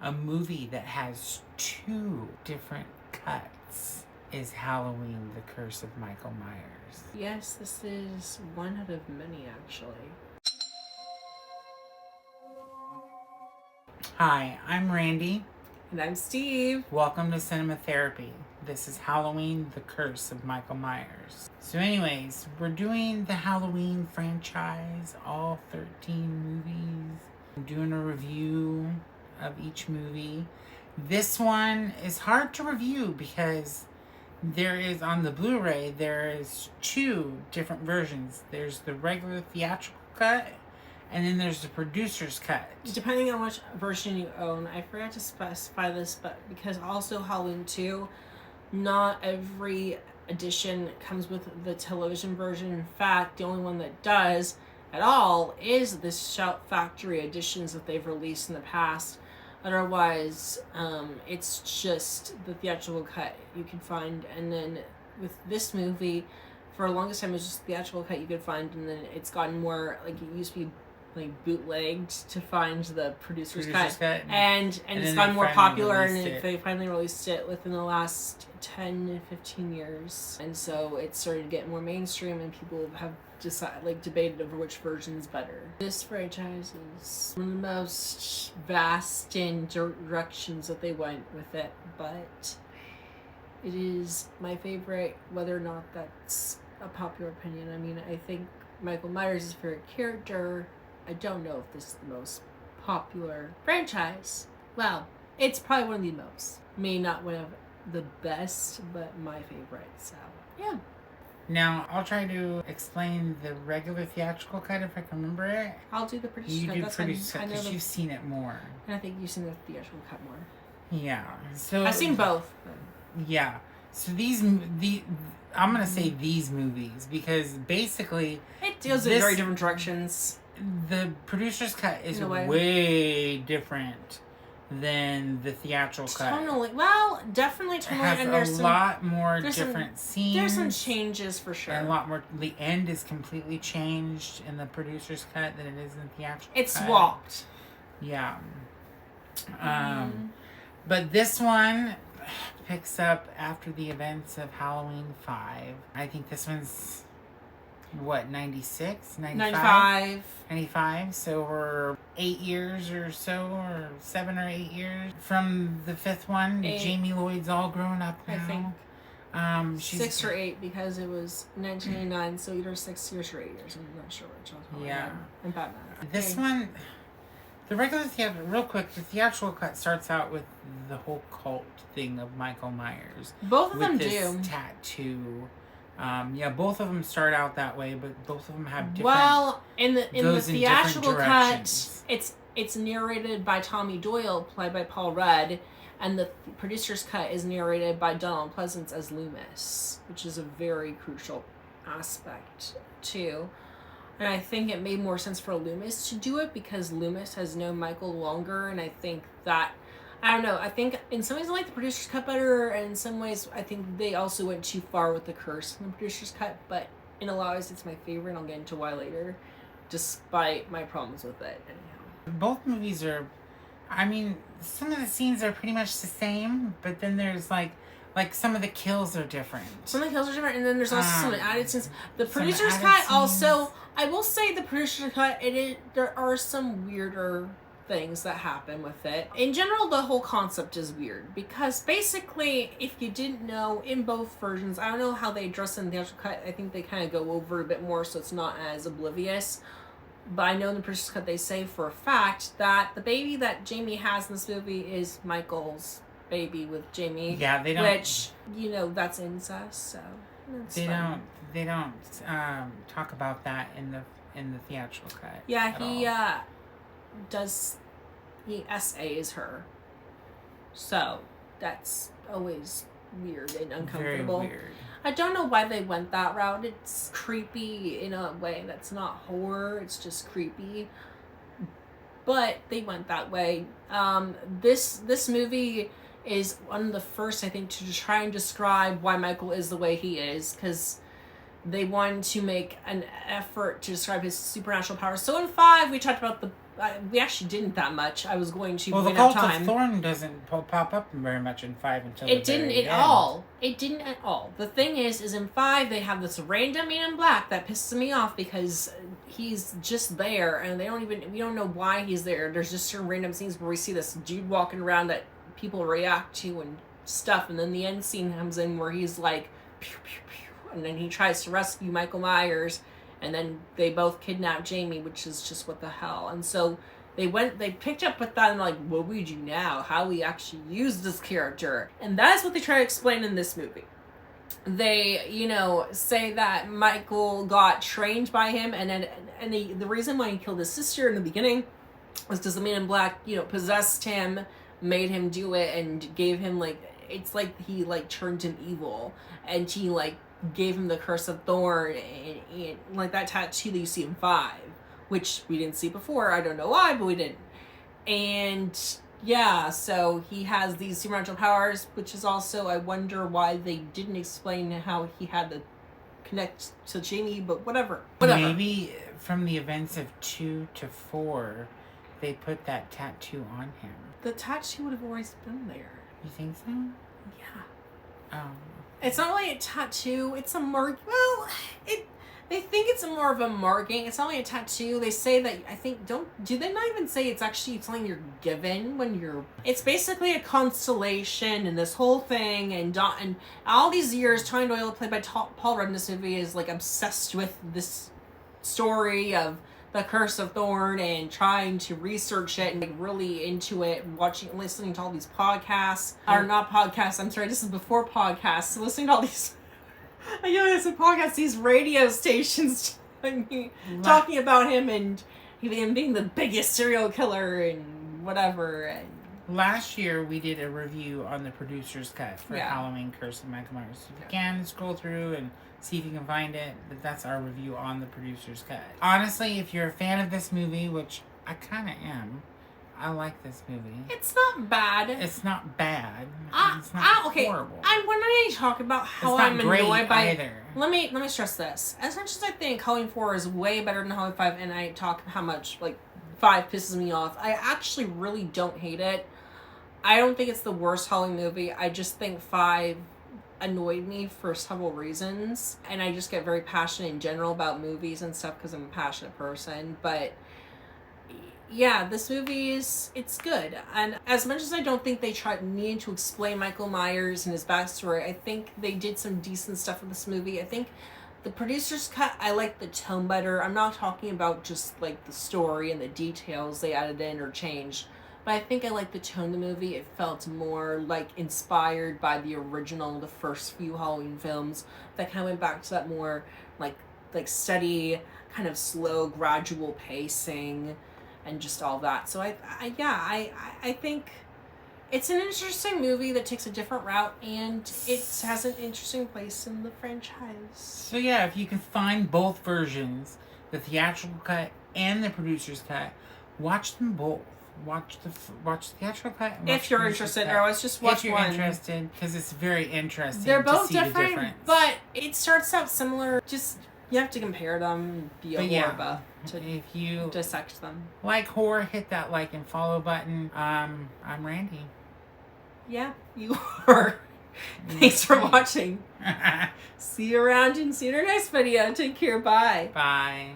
a movie that has two different cuts is Halloween, The Curse of Michael Myers. Yes, this is one out of many, actually. Hi, I'm Randy. And I'm Steve. Welcome to Cinema Therapy. This is Halloween, The Curse of Michael Myers. So anyways, we're doing the Halloween franchise, all 13 movies. I'm doing a review of each movie. This one is hard to review because there is, on the Blu-ray, there is two different versions. There's the regular theatrical cut, and then there's the producer's cut. Depending on which version you own, I forgot to specify this, but because also Halloween 2, not every edition comes with the television version. In fact, the only one that does at all is the Shout Factory editions that they've released in the past. Otherwise, it's just the theatrical cut you can find. And then with this movie, for the longest time, it was just the theatrical cut you could find, and then it's gotten more, like, it used to be like bootlegged to find the producer's cut. And it's gotten more popular, and they finally released it within the last 10 to 15 years. And so it started to get more mainstream, and people have debated over which version is better. This franchise is one of the most vast in directions that they went with it, but it is my favorite, whether or not that's a popular opinion. I mean, I think Michael Myers is a favorite character. I don't know if this is the most popular franchise. Well, it's probably one of the most. Maybe not one of the best, but my favorite, so yeah. Now, I'll try to explain the regular theatrical cut if I can remember it. I'll do the producer's cut. You do producer's cut because you've seen it more. And I think you've seen the theatrical cut more. Yeah. So I've seen both. Yeah. So I'm going to say these movies because basically it deals in very different directions. The producer's cut is way different than the theatrical cut. Tonally, well, definitely tonally. It has and there's a lot more different scenes. There's some changes for sure. And a lot more. The end is completely changed in the producer's cut than it is in the theatrical cut. It's swapped. Yeah. But this one picks up after the events of Halloween 5. I think this one's, 96? 95? 95. So we're 8 years or so, or 7 or 8 years from the fifth one. 8. Jamie Lloyd's all grown up now. I think. She's 6 or 8 because it was 1989, so either 6 years or 8 years. I'm not sure which one. Yeah. And Batman. This one, the regular theater, real quick, the theatrical cut starts out with the whole cult thing of Michael Myers. Both of them do. This tattoo. Both of them start out that way, but both of them have different. Well, in the theatrical cut, it's narrated by Tommy Doyle, played by Paul Rudd, and the producer's cut is narrated by Donald Pleasance as Loomis, which is a very crucial aspect too. And I think it made more sense for Loomis to do it because Loomis has known Michael longer, and I think that. I don't know. I think in some ways I like the producer's cut better, and in some ways I think they also went too far with the curse in the producer's cut, but in a lot of ways it's my favorite, and I'll get into why later, despite my problems with it. Anyhow. Both movies are, I mean, some of the scenes are pretty much the same, but then there's like some of the kills are different. Some of the kills are different, and then there's also some added scenes. The producer's cut also, I will say the producer's cut, there are some weirder things that happen with it. In general, the whole concept is weird because basically, if you didn't know, in both versions, I don't know how they address it in the actual cut. I think they kind of go over a bit more, so it's not as oblivious. But I know in the producer's cut they say for a fact that the baby that Jamie has in this movie is Michael's baby with Jamie. Yeah, they don't. Which that's incest. So they don't talk about that in the theatrical cut. Yeah, he SAs her, so that's always weird and uncomfortable. Very weird. I don't know why they went that route. It's creepy in a way that's not horror, it's just creepy, but they went that way. This movie is one of the first, I think, to try and describe why Michael is the way he is, because they wanted to make an effort to describe his supernatural powers. So in 5, we talked about the we actually didn't that much. I was going to. Well, the Cult of Thorn doesn't pop up very much in 5 until it didn't at all. It didn't at all. The thing is in 5 they have this random man in black that pisses me off because he's just there and we don't know why he's there. There's just certain random scenes where we see this dude walking around that people react to and stuff, and then the end scene comes in where he's like, pew, pew, pew, and then he tries to rescue Michael Myers, and then they both kidnap Jamie, which is just what the hell. And so they picked up with that and like, what we do now, how we actually use this character. And that's what they try to explain in this movie. They, say that Michael got trained by him, and the reason why he killed his sister in the beginning was because the man in black, possessed him, made him do it, and gave him it's like he turned him evil, and he gave him the Curse of Thorn, and like that tattoo that you see in 5, which we didn't see before. I don't know why, but we didn't. And yeah, so he has these supernatural powers, which is also, I wonder why they didn't explain how he had to connect to Jamie, but whatever. Maybe from the events of 2 to 4, they put that tattoo on him. The tattoo would have always been there. You think so? Yeah. Oh. It's not really a tattoo. It's a mark. Well, they think it's more of a marking. It's not really a tattoo. They say that, I think, do they not even say it's actually something you're given when you're... It's basically a constellation and this whole thing, and all these years, Tony Doyle, played by Paul Rudd in this movie, is obsessed with this story of the Curse of Thorn and trying to research it and really into it, listening to all these podcasts, or not podcasts, I'm sorry, this is before podcasts, listening to all these, it's a podcast, these radio stations talking about him and him being the biggest serial killer and whatever. And last year we did a review on the producer's cut for Halloween Curse of Michael Myers. If you can, scroll through and see if you can find it, but that's our review on the producer's cut. Honestly, if you're a fan of this movie, which I kind of am, I like this movie. It's not bad. It's not bad. It's not horrible. When I talk about how I'm annoyed by it, let me stress this. As much as I think Halloween 4 is way better than Halloween 5, and I talk how much 5 pisses me off, I actually really don't hate it. I don't think it's the worst Halloween movie. I just think 5 annoyed me for several reasons, and I just get very passionate in general about movies and stuff because I'm a passionate person. But yeah, this movie it's good, and as much as I don't think they needed to explain Michael Myers and his backstory, I think they did some decent stuff in this movie. I think the producer's cut, I like the tone better. I'm not talking about just the story and the details they added in or changed, but I think I like the tone of the movie. It felt more inspired by the original, the first few Halloween films that kind of went back to that more steady, kind of slow, gradual pacing and just all that. So I think it's an interesting movie that takes a different route, and it has an interesting place in the franchise. So yeah, if you can find both versions, the theatrical cut and the producer's cut, watch them both. Watch the theatrical cut. If you're interested, or let's just watch one. If you're interested, because it's very interesting. They're both to see different, the difference. but it starts out similar. Just you have to compare them. Be aware to if you dissect them. Like horror, hit that like and follow button. I'm Randy. Yeah, you are. Thanks for watching. See you around and see you in our next video. Take care. Bye. Bye.